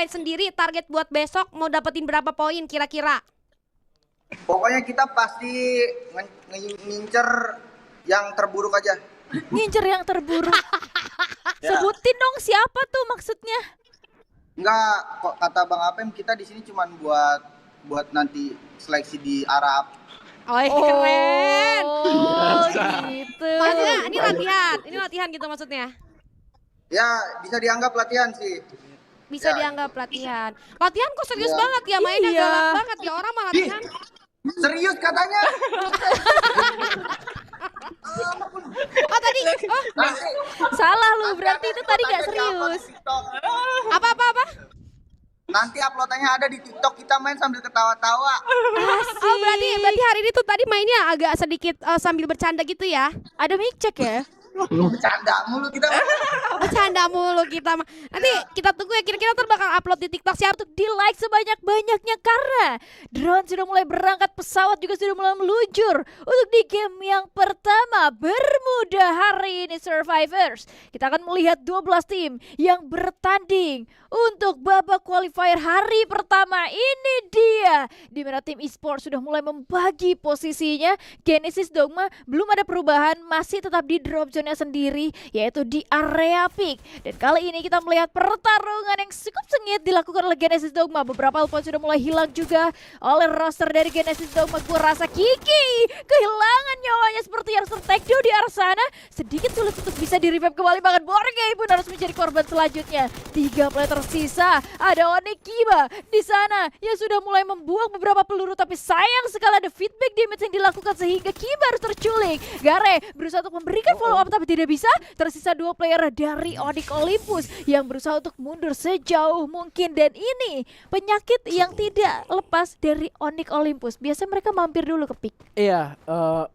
sendiri target buat besok mau dapetin berapa poin kira-kira? Pokoknya kita pasti ngincer yang terburuk aja. Ngincer yang terburuk. Sebutin dong siapa tuh maksudnya? Enggak, kok kata Bang Apem kita di sini cuma buat nanti seleksi di Arab. Oh, keren. Oh, gitu. Maksudnya ini latihan gitu maksudnya. Ya, bisa dianggap latihan sih. Bisa Ya. dianggap latihan. Latihan kok serius Iya. banget ya, mainnya Iya. galak banget ya orang mah latihan. Serius katanya. Oh tadi, Nanti, Salah lu, nanti berarti ada itu tadi upload gak aja di serius. TikTok. apa? Nanti uploadannya ada di TikTok, kita main sambil ketawa-tawa. Oh berarti hari ini tuh tadi mainnya agak sedikit sambil bercanda gitu ya? Ada mic check ya? Bercanda mulu kita. Bercanda mulu kita mah. Nanti kita tunggu ya kira-kira ntar bakal upload di TikTok siapa tuh. Di like sebanyak-banyaknya karena drone sudah mulai berangkat, pesawat juga sudah mulai meluncur untuk di game yang pertama Bermuda hari ini Survivors. Kita akan melihat 12 tim yang bertanding untuk babak qualifier hari pertama. Ini dia di mana tim esports sudah mulai membagi posisinya. Genesis Dogma belum ada perubahan, masih tetap di drop zone sendiri yaitu di area pick. Dan kali ini kita melihat pertarungan yang cukup sengit dilakukan oleh Genesis Dogma. Beberapa alpha sudah mulai hilang juga oleh roster dari Genesis Dogma. Gue rasa Kiki kehilangan nyawanya seperti yang tertekdo di arah sana. Sedikit sulit untuk bisa di revive kembali, bahkan Borgay pun harus menjadi korban selanjutnya. 3 player tersisa, ada Onyx Kiba di sana yang sudah mulai membuang beberapa peluru, tapi sayang sekali ada feedback damage yang dilakukan sehingga Kiba harus terculik. Gare berusaha untuk memberikan follow up tapi tidak bisa. Tersisa 2 player dari Onyx Olympus yang berusaha untuk mundur sejauh mungkin, dan ini penyakit yang tidak lepas dari Onyx Olympus. Biasanya mereka mampir dulu ke pick. Iya,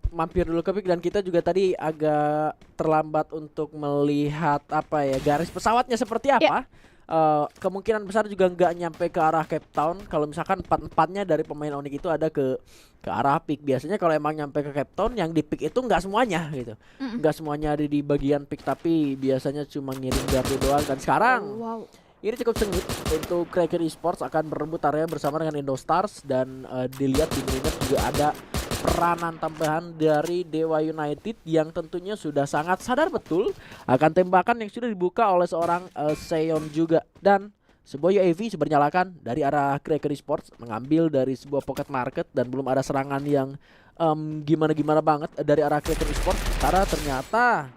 mampir dulu ke pick, dan kita juga tadi agak terlambat untuk melihat apa ya garis pesawatnya seperti apa. Kemungkinan besar juga nggak nyampe ke arah Cape Town. Kalau misalkan empat-empatnya dari pemain Onyx itu ada ke arah pick. Biasanya kalau emang nyampe ke Cape Town, yang di pick itu nggak semuanya gitu. Nggak semuanya ada di bagian pick, tapi biasanya cuma ngirim gardu doang. Dan sekarang Wow. ini cukup sengit untuk Cracker Esports akan berebut area bersama dengan Indostars, dan dilihat di mininet juga ada peranan tambahan dari Dewa United yang tentunya sudah sangat sadar betul akan tembakan yang sudah dibuka oleh seorang Seon juga. Dan sebuah UAV sudah nyalakan dari arah Cracker Esports, mengambil dari sebuah pocket market, dan belum ada serangan yang gimana-gimana banget dari arah Cracker Esports, karena ternyata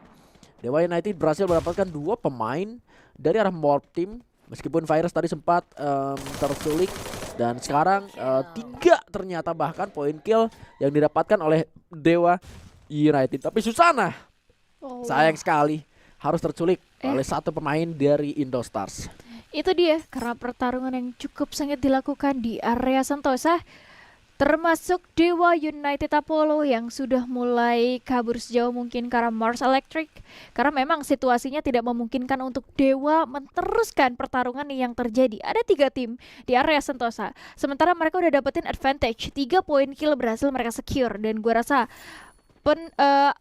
Dewa United berhasil mendapatkan 2 pemain dari arah Morph Team. Meskipun Virus tadi sempat terculik, dan sekarang 3 ternyata bahkan poin kill yang didapatkan oleh Dewa United. Tapi Susana sayang sekali harus terculik oleh 1 pemain dari Indostars. Itu dia karena pertarungan yang cukup sengit dilakukan di area Sentosa, termasuk Dewa United Apollo yang sudah mulai kabur sejauh mungkin ke arah Mars Electric, karena memang situasinya tidak memungkinkan untuk Dewa meneruskan pertarungan yang terjadi. Ada 3 tim di area Sentosa, sementara mereka udah dapetin advantage, 3 poin kill berhasil mereka secure, dan gua rasa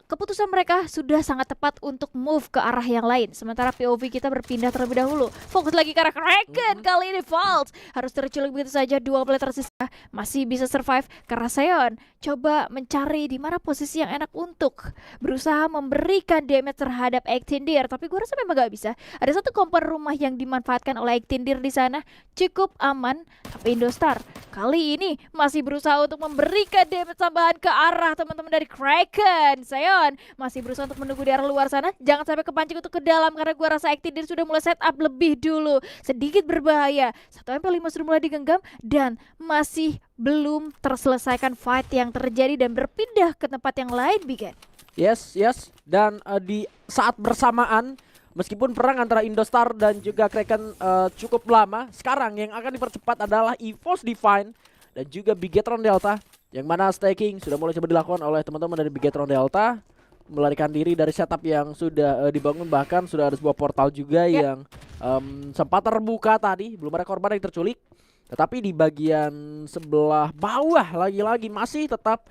keputusan mereka sudah sangat tepat untuk move ke arah yang lain. Sementara POV kita berpindah terlebih dahulu, fokus lagi ke arah Kraken. Kali ini Vault harus terculik begitu saja. 2 player tersisa masih bisa survive karena Seon coba mencari di mana posisi yang enak untuk berusaha memberikan damage terhadap Ektindir, tapi gue rasa memang gak bisa. Ada 1 kompor rumah yang dimanfaatkan oleh Ektindir di sana, cukup aman. Tapi Indostar kali ini masih berusaha untuk memberikan damage tambahan ke arah teman-teman dari Kraken. Seon masih berusaha untuk menunggu di arah luar sana, jangan sampai kepancing untuk ke dalam, karena gue rasa Ektindir sudah mulai setup lebih dulu. Sedikit berbahaya, 1 MP5 sudah mulai digenggam dan masih belum terselesaikan fight yang terjadi dan berpindah ke tempat yang lain, Bigen. Yes. Dan di saat bersamaan, meskipun perang antara Indostar dan juga Kraken cukup lama, sekarang yang akan dipercepat adalah EVOS Divine dan juga Bigetron Delta, yang mana staking sudah mulai coba dilakukan oleh teman-teman dari Bigetron Delta, melarikan diri dari setup yang sudah dibangun. Bahkan sudah ada sebuah portal juga yang sempat terbuka tadi, belum ada korban yang terculik. Tetapi di bagian sebelah bawah lagi-lagi masih tetap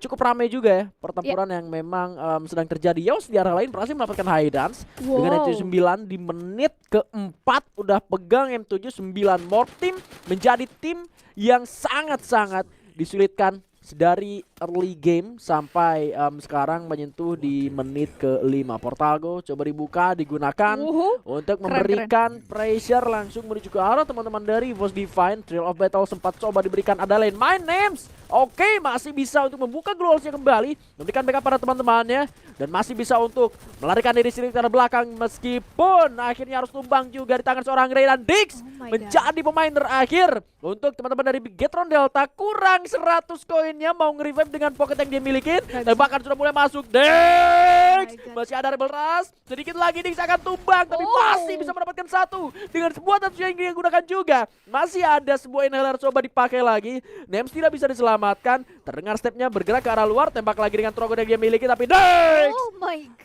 cukup ramai juga ya pertempuran yang memang sedang terjadi. Yos di arah lain berhasil mendapatkan high dance dengan M79 di menit keempat udah pegang M7. 9 more team menjadi tim yang sangat-sangat disulitkan dari early game sampai sekarang menyentuh di menit ke-5. Portalgo coba dibuka, digunakan untuk memberikan pressure langsung menuju ke arah teman-teman dari EVOS Divine. Thrill of Battle sempat coba diberikan, ada lane My Names. Oke, masih bisa untuk membuka globalisnya kembali, memberikan backup pada teman-temannya, dan masih bisa untuk melarikan diri sendiri ke arah belakang meskipun akhirnya harus tumbang juga di tangan seorang Ray dan Dix menjadi pemain terakhir untuk teman-teman dari Bigetron Delta. Kurang 100 koinnya, mau nge-revive dengan pocket yang dia milikin. Tembakan sudah mulai masuk. Dix masih ada Rebel Rush. Sedikit lagi Dix akan tumbang, tapi masih bisa mendapatkan satu dengan sebuah touch yang dia gunakan juga. Masih ada sebuah inhaler coba dipakai lagi. Nems tidak bisa diselamatkan. Terdengar stepnya bergerak ke arah luar. Tembak lagi dengan Trogon yang dia miliki, tapi Dix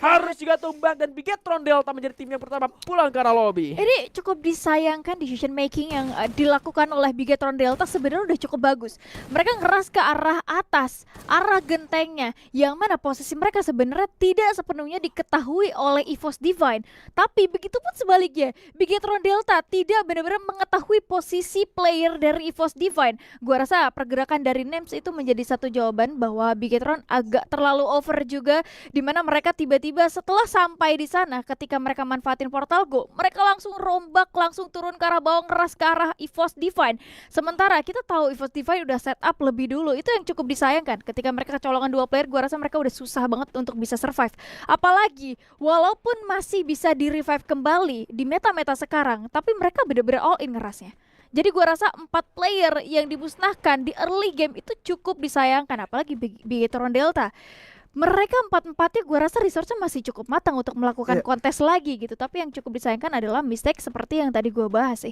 harus juga tumbang dan Bigetron Delta menjadi tim yang pertama pulang ke arah lobby. Ini cukup disayangkan decision making yang dilakukan oleh Bigetron Delta sebenarnya udah cukup bagus. Mereka ngeras ke arah atas, arah gentengnya, yang mana posisi mereka sebenarnya tidak sepenuhnya diketahui oleh EVOS Divine. Tapi begitu pun sebaliknya, Bigetron Delta tidak benar-benar mengetahui posisi player dari EVOS Divine. Gua rasa pergerakan dari Nems itu menjadi satu jawaban bahwa Bigetron agak terlalu over juga, dimana mereka tiba-tiba setelah sampai di sana, ketika mereka manfaatin Portalgo, mereka langsung rombak, langsung turun ke arah bawah, ngeras ke arah EVOS Divine. Sementara kita tahu EVOS Divine udah set up lebih dulu. Itu yang cukup disayangkan. Ketika mereka kecolongan 2 player, gua rasa mereka udah susah banget untuk bisa survive. Apalagi walaupun masih bisa di revive kembali di meta-meta sekarang, tapi mereka bener-bener all in ngerasnya. Jadi gua rasa 4 player yang dimusnahkan di early game itu cukup disayangkan, apalagi Bigetron Delta. Mereka 4-4-nya gue rasa resource-nya masih cukup matang untuk melakukan kontes lagi gitu. Tapi yang cukup disayangkan adalah mistake seperti yang tadi gue bahas sih.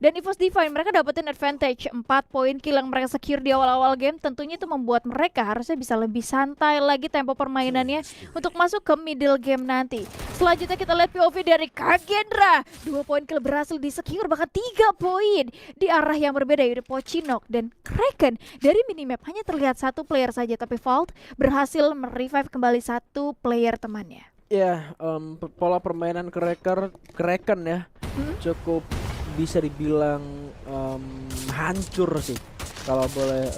Dan EVOS Divine mereka dapetin advantage 4 poin kill yang mereka secure di awal-awal game. Tentunya itu membuat mereka harusnya bisa lebih santai lagi tempo permainannya untuk masuk ke middle game nanti. Selanjutnya kita lihat POV dari Kagendra. 2 poin kill berhasil di secure, bahkan 3 poin di arah yang berbeda, yaitu Pochinok dan Kraken. Dari minimap hanya terlihat 1 player saja, tapi Vault berhasil revive kembali 1 player temannya. Ya, pola permainan Kraken ya cukup bisa dibilang hancur sih kalau boleh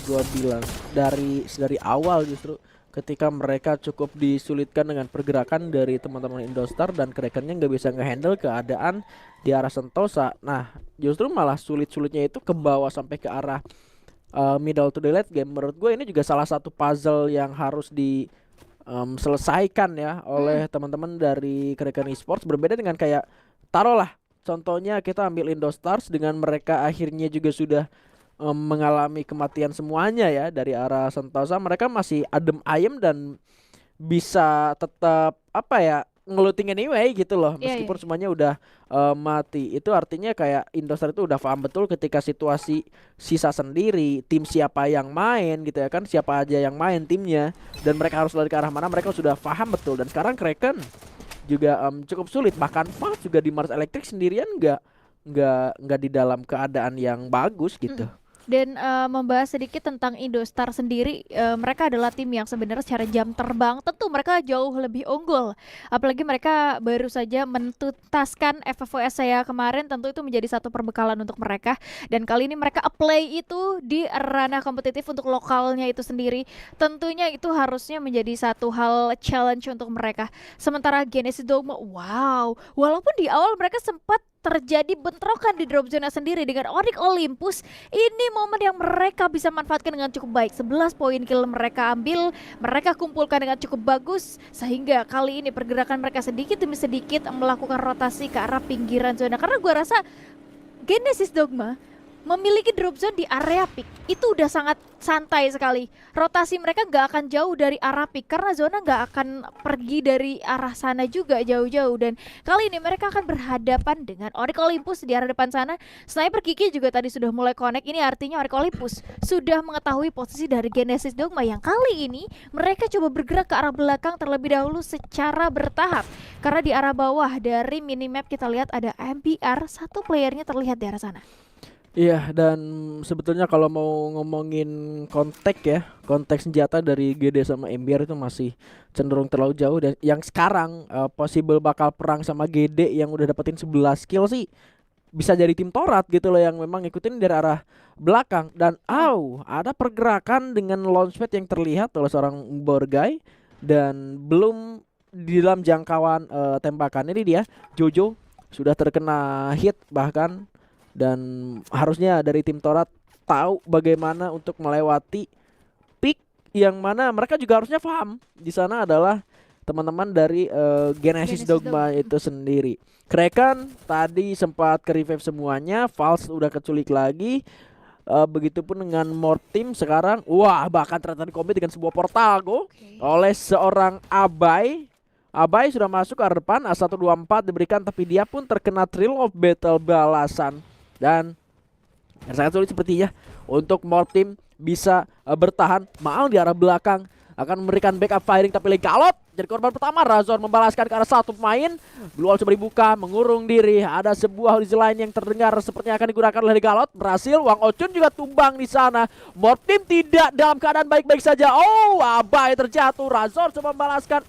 gua bilang dari awal. Justru ketika mereka cukup disulitkan dengan pergerakan dari teman-teman Indostar dan Krakennya nggak bisa ngehandle keadaan di arah Sentosa. Nah, justru malah sulit-sulitnya itu ke bawah sampai ke arah middle to the late game. Menurut gue ini juga salah satu puzzle yang harus diselesaikan ya oleh teman-teman dari Kraken Esports. Berbeda dengan kayak taruhlah contohnya kita ambil Indostars, dengan mereka akhirnya juga sudah mengalami kematian semuanya ya dari arah Sentosa. Mereka masih adem ayem dan bisa tetap ngeluting anyway gitu loh, meskipun semuanya udah mati. Itu artinya kayak Indostar itu udah paham betul ketika situasi sisa sendiri, tim siapa yang main gitu ya kan, siapa aja yang main timnya, dan mereka harus lari ke arah mana, mereka sudah paham betul. Dan sekarang Kraken juga cukup sulit, bahkan Valve juga di Mars Electric sendirian nggak di dalam keadaan yang bagus gitu. Dan membahas sedikit tentang Indostar sendiri, mereka adalah tim yang sebenarnya secara jam terbang tentu mereka jauh lebih unggul. Apalagi mereka baru saja menuntaskan FFOS saya kemarin, tentu itu menjadi satu perbekalan untuk mereka. Dan kali ini mereka apply itu di ranah kompetitif untuk lokalnya itu sendiri. Tentunya itu harusnya menjadi satu hal challenge untuk mereka. Sementara Genesis Dogma, wow, walaupun di awal mereka sempat terjadi bentrokan di drop zona sendiri dengan Onyx Olympus, ini momen yang mereka bisa manfaatkan dengan cukup baik. 11 poin kill mereka ambil, mereka kumpulkan dengan cukup bagus, sehingga kali ini pergerakan mereka sedikit demi sedikit melakukan rotasi ke arah pinggiran zona. Karena gue rasa Genesis Dogma memiliki drop zone di area pick itu udah sangat santai sekali. Rotasi mereka nggak akan jauh dari arah pick karena zona nggak akan pergi dari arah sana juga jauh-jauh. Dan kali ini mereka akan berhadapan dengan Onyx Olympus di arah depan sana. Sniper Kiki juga tadi sudah mulai connect. Ini artinya Onyx Olympus sudah mengetahui posisi dari Genesis Dogma yang kali ini mereka coba bergerak ke arah belakang terlebih dahulu secara bertahap. Karena di arah bawah dari minimap kita lihat ada MBR, 1 playernya terlihat di arah sana. Iya, dan sebetulnya kalau mau ngomongin konteks senjata dari GD sama MBR itu masih cenderung terlalu jauh. Dan yang sekarang possible bakal perang sama GD yang udah dapetin 11 kill sih bisa jadi tim Torat gitu loh, yang memang ngikutin dari arah belakang. Dan ada pergerakan dengan launchpad yang terlihat oleh seorang Borgai dan belum di dalam jangkauan tembakan. Ini dia Jojo sudah terkena hit bahkan, dan harusnya dari tim Torat tahu bagaimana untuk melewati pick yang mana mereka juga harusnya paham di sana adalah teman-teman dari Genesis Dogma itu sendiri. Kraken tadi sempat ke revive semuanya, Vals udah keculik lagi. Begitupun dengan Morph Team sekarang, bahkan ternyata di-commit dengan sebuah portal oleh seorang Abai. Abai sudah masuk ke arah depan, A124 diberikan, tapi dia pun terkena Thrill of Battle balasan. Dan sangat sulit sepertinya untuk Morph Team bisa bertahan. Maal di arah belakang akan memberikan backup firing, tapi Legalot jadi korban pertama. Razor membalaskan ke arah satu pemain. Blue Wall coba dibuka, mengurung diri. Ada sebuah horizon line yang terdengar sepertinya akan digunakan oleh Legalot. Berhasil, Wang Ochun juga tumbang di sana. Morph Team tidak dalam keadaan baik-baik saja. Abai terjatuh. Razor coba membalaskan.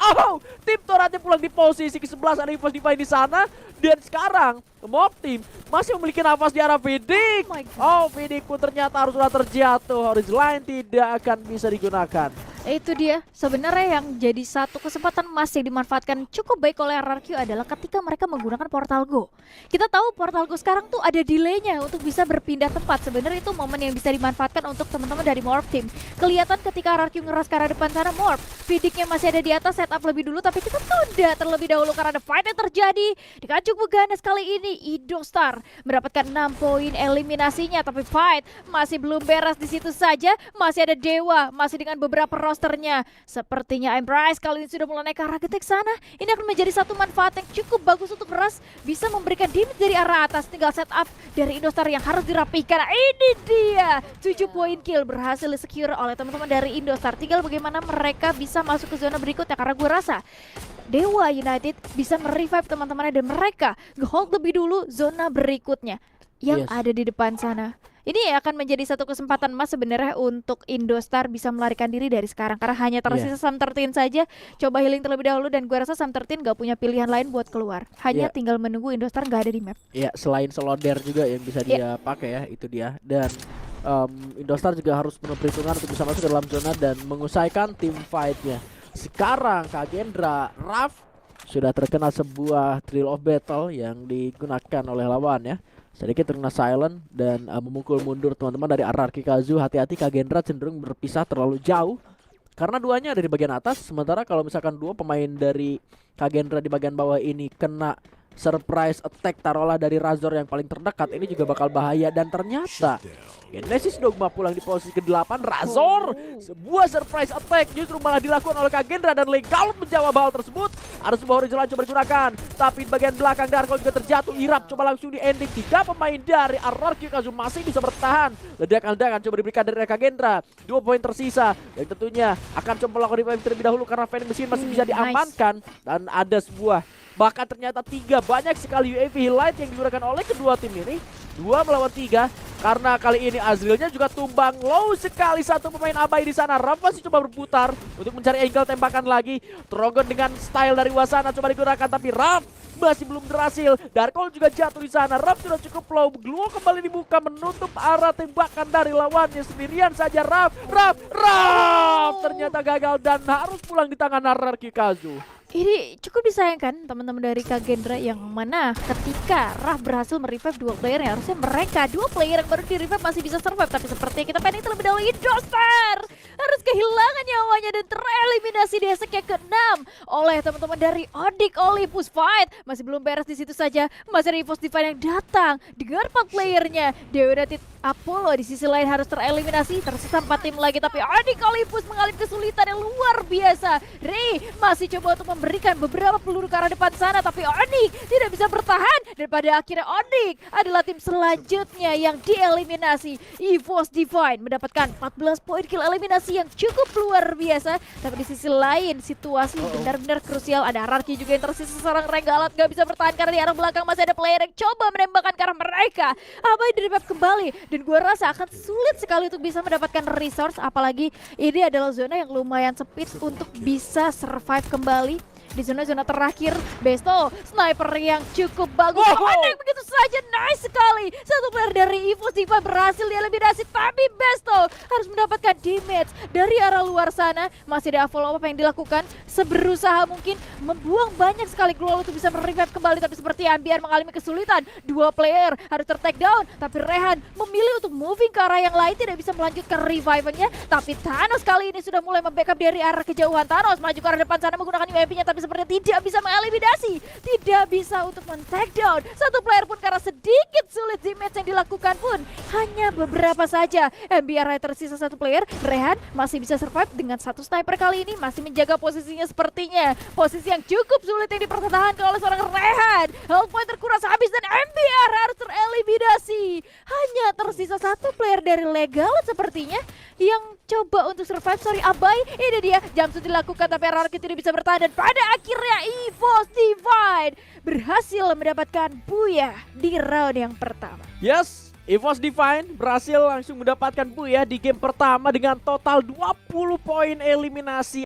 Tim Toratnya pulang di posisi ke-11. Ada Evos Divine di sana. Dan sekarang Morph Team masih memiliki nafas di arah Vidic. Vidic pun ternyata harus sudah terjatuh. Horizon line tidak akan bisa digunakan. Itu dia sebenarnya yang jadi satu kesempatan masih dimanfaatkan cukup baik oleh RRQ adalah ketika mereka menggunakan Portal Go. Kita tahu Portal Go sekarang tuh ada delaynya untuk bisa berpindah tempat. Sebenarnya itu momen yang bisa dimanfaatkan untuk teman-teman dari Morph Team. Kelihatan ketika RRQ ngeras ke arah depan sana, Morph Vidicnya masih ada di atas, setup lebih dulu, tapi kita tunda terlebih dahulu karena ada fight yang terjadi di Kancuk Buganas. Kali ini Indostar mendapatkan 6 poin eliminasinya, tapi fight masih belum beres di situ saja. Masih ada Dewa, masih dengan beberapa rosternya. Sepertinya Embrace kali ini sudah mulai naik ke arah getek sana. Ini akan menjadi satu manfaat yang cukup bagus untuk Ras bisa memberikan damage dari arah atas. Tinggal setup dari Indostar yang harus dirapikan. Ini dia 7 poin kill berhasil di-secure oleh teman-teman dari Indostar. Tinggal bagaimana mereka bisa masuk ke zona berikutnya, karena gue rasa Dewa United bisa merevive teman-temannya dan mereka nge-hold lebih dulu zona berikutnya yang ada di depan sana. Ini akan menjadi satu kesempatan emas sebenarnya untuk Indostar bisa melarikan diri dari sekarang, karena hanya tersisa Sam 13 saja. Coba healing terlebih dahulu dan gue rasa Sam 13 gak punya pilihan lain buat keluar. Hanya tinggal menunggu Indostar gak ada di map. Selain Slaughter juga yang bisa dia pakai ya, itu dia. Dan Indostar juga harus penuh perhitungan untuk bisa masuk ke dalam zona dan mengusaikan tim fight-nya. Sekarang Kagendra, Raf sudah terkena sebuah Thrill of Battle yang digunakan oleh lawan ya. Sedikit terkena silent dan memukul mundur teman-teman dari RRQ Kazu. Hati-hati, Kagendra cenderung berpisah terlalu jauh karena duanya ada di bagian atas. Sementara kalau misalkan dua pemain dari Kagendra di bagian bawah ini kena surprise attack taruhlah dari Razor yang paling terdekat, ini juga bakal bahaya. Dan ternyata Genesis Dogma pulang di posisi ke-8. Razor sebuah surprise attack justru malah dilakukan oleh Kagendra dan Legalot menjawab hal tersebut. Ada sebuah horizon coba digunakan, tapi di bagian belakang Darkol juga terjatuh. Irap coba langsung di ending. 3 pemain dari RRQ Kazu masih bisa bertahan. Ledakan-ledakan coba diberikan dari Kagendra. 2 poin tersisa yang tentunya akan coba melakukan revive terlebih dahulu karena vending machine masih bisa diamankan. Dan ada sebuah, bahkan ternyata 3 banyak sekali UAV highlight yang digunakan oleh kedua tim ini. 2 melawan 3 karena kali ini Azrilnya juga tumbang. Low sekali satu pemain Abai di sana. Raf masih coba berputar untuk mencari angle tembakan lagi. Trogon dengan style dari Wasana coba digunakan, tapi Raf masih belum berhasil. Darkol juga jatuh di sana. Raf sudah cukup low. Glue kembali dibuka menutup arah tembakan dari lawannya. Sendirian saja Raf ternyata gagal dan harus pulang di tangan RRQ Kazu. Ini cukup disayangkan teman-teman dari Kagendra, yang mana ketika Raf berhasil merevive 2 player yang harusnya mereka 2 player yang baru di-revive masih bisa survive. Tapi seperti kita pending terlebih dahulu, Indostar harus kehilangan nyawanya dan tereliminasi di esek yang ke-6 oleh teman-teman dari Odik Olympus. Fight masih belum beres di situ saja. Masih ada Evos Divine yang datang dengan 4 playernya. Dewa United Apollo di sisi lain harus tereliminasi. Tersisa 4 tim lagi, tapi Odik Olympus mengalami kesulitan yang luar biasa. Ray masih coba untuk memberikan beberapa peluru ke arah depan sana, tapi Onyx tidak bisa bertahan, dan pada akhirnya Onyx adalah tim selanjutnya yang dieliminasi. EVOS Divine mendapatkan 14 poin kill eliminasi yang cukup luar biasa, tapi di sisi lain situasi benar-benar krusial. Ada Rarki juga yang tersisa, seorang Regalat gak bisa bertahan karena di arah belakang masih ada player yang coba menembakkan ke arah mereka. Abai di-revive kembali, dan gue rasa akan sulit sekali untuk bisa mendapatkan resource, apalagi ini adalah zona yang lumayan sempit untuk bisa survive kembali. Di zona-zona terakhir, Besto, sniper yang cukup bagus. Connect begitu saja, nice sekali. Satu player dari EVOS Divine berhasil dieliminasi, tapi Besto harus mendapatkan damage dari arah luar sana. Masih ada follow up yang dilakukan, seberusaha mungkin membuang banyak sekali global untuk bisa merevive kembali, tapi seperti Ambiar mengalami kesulitan. Dua player harus ter-take down, tapi Rehan memilih untuk moving ke arah yang lain, tidak bisa melanjutkan revive-nya. Tapi Thanos kali ini sudah mulai membackup dari arah kejauhan. Thanos maju ke arah depan sana menggunakan UMP-nya, tapi sepertinya tidak bisa mengeliminasi, tidak bisa untuk men-take down satu player pun karena sedikit sulit damage yang dilakukan pun hanya beberapa saja. MBR tersisa satu player, Rehan masih bisa survive dengan satu sniper kali ini, masih menjaga posisinya sepertinya. Posisi yang cukup sulit yang dipertahankan oleh seorang Rehan. Health point terkuras habis dan MBR harus tereliminasi. Hanya tersisa satu player dari Legal sepertinya yang coba untuk survive. Sorry Abai, ini dia Jamsu dilakukan tapi Rarki tidak bisa bertahan, dan pada akhirnya EVOS Divine berhasil mendapatkan booyah di round yang pertama. Yes, EVOS Divine berhasil langsung mendapatkan booyah di game pertama dengan total 20 poin eliminasi.